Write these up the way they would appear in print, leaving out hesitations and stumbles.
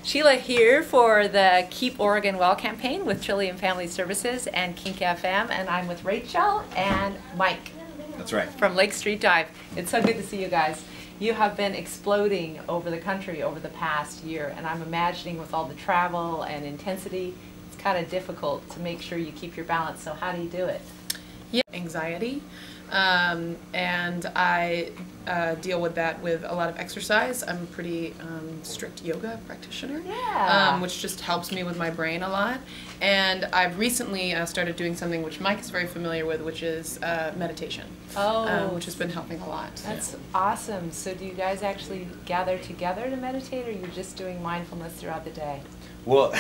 Sheila here for the Keep Oregon Well campaign with Trillium Family Services and Kink FM, and I'm with Rachel and Mike. That's right. From Lake Street Dive. It's so good to see you guys. You have been exploding over the country over the past year, and I'm imagining with all the travel and intensity, it's kind of difficult to make sure you keep your balance. So how do you do it? Yeah, anxiety, and I deal with that with a lot of exercise. I'm a pretty strict yoga practitioner, Yeah. which just helps me with my brain a lot. And I've recently started doing something which Mike is very familiar with, which is meditation, which has been helping a lot. That's awesome. So do you guys actually gather together to meditate, or are you just doing mindfulness throughout the day? Well,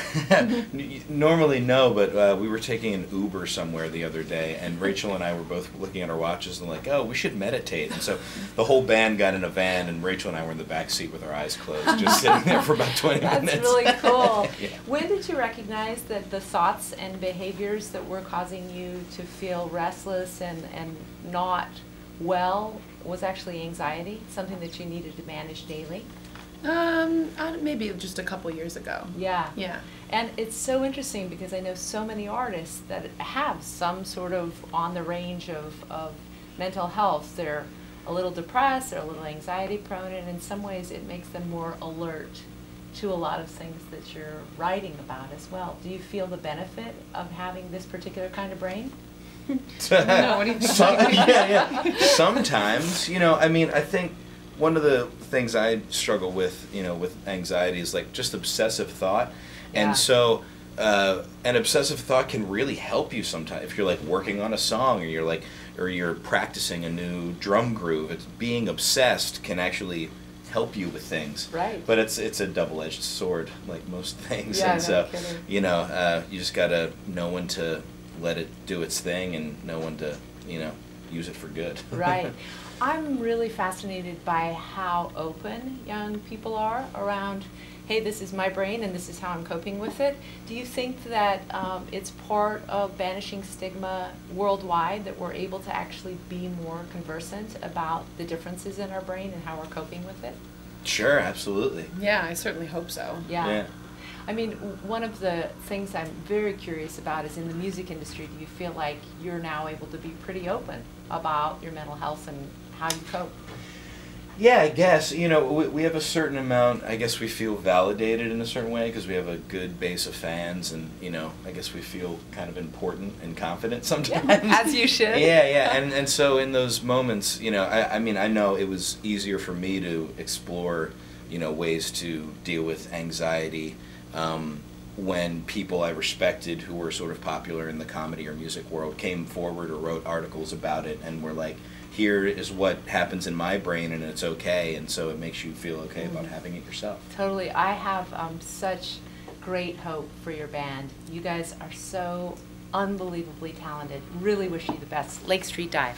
normally no, but we were taking an Uber somewhere the other day, and Rachel and I were both looking at our watches and like, oh, we should meditate. And so the whole band got in a van, and Rachel and I were in the back seat with our eyes closed, just sitting there for about 20 minutes. That's really cool. Yeah. When did you recognize that the thoughts and behaviors that were causing you to feel restless and not well was actually anxiety, something that you needed to manage daily? Maybe just a couple years ago. Yeah. Yeah. And it's so interesting because I know so many artists that have some sort of on the range of mental health. They're a little depressed, they're a little anxiety prone, and in some ways it makes them more alert to a lot of things that you're writing about as well. Do you feel the benefit of having this particular kind of brain? No, what do you think? Yeah. Sometimes, I mean, I think one of the things I struggle with, with anxiety is like just obsessive thought. Yeah. And so an obsessive thought can really help you sometimes if you're like working on a song or you're practicing a new drum groove. It's being obsessed can actually help you with things. Right. But it's a double-edged sword, like most things. Yeah, And so, no kidding. you just gotta know when to let it do its thing and know when to, use it for good. Right. I'm really fascinated by how open young people are around, hey, this is my brain and this is how I'm coping with it. Do you think that it's part of banishing stigma worldwide that we're able to actually be more conversant about the differences in our brain and how we're coping with it? Sure, absolutely. Yeah, I certainly hope so. Yeah. I mean, one of the things I'm very curious about is in the music industry, do you feel like you're now able to be pretty open about your mental health and how you cope? Yeah, I guess. We have a certain amount, I guess we feel validated in a certain way because we have a good base of fans, and, I guess we feel kind of important and confident sometimes. Yeah, as you should. Yeah. And so in those moments, I mean, I know it was easier for me to explore, ways to deal with anxiety when people I respected who were sort of popular in the comedy or music world came forward or wrote articles about it and were like, here is what happens in my brain and it's okay, and so it makes you feel okay about having it yourself. Totally. I have such great hope for your band. You guys are so unbelievably talented. Really wish you the best. Lake Street Dive.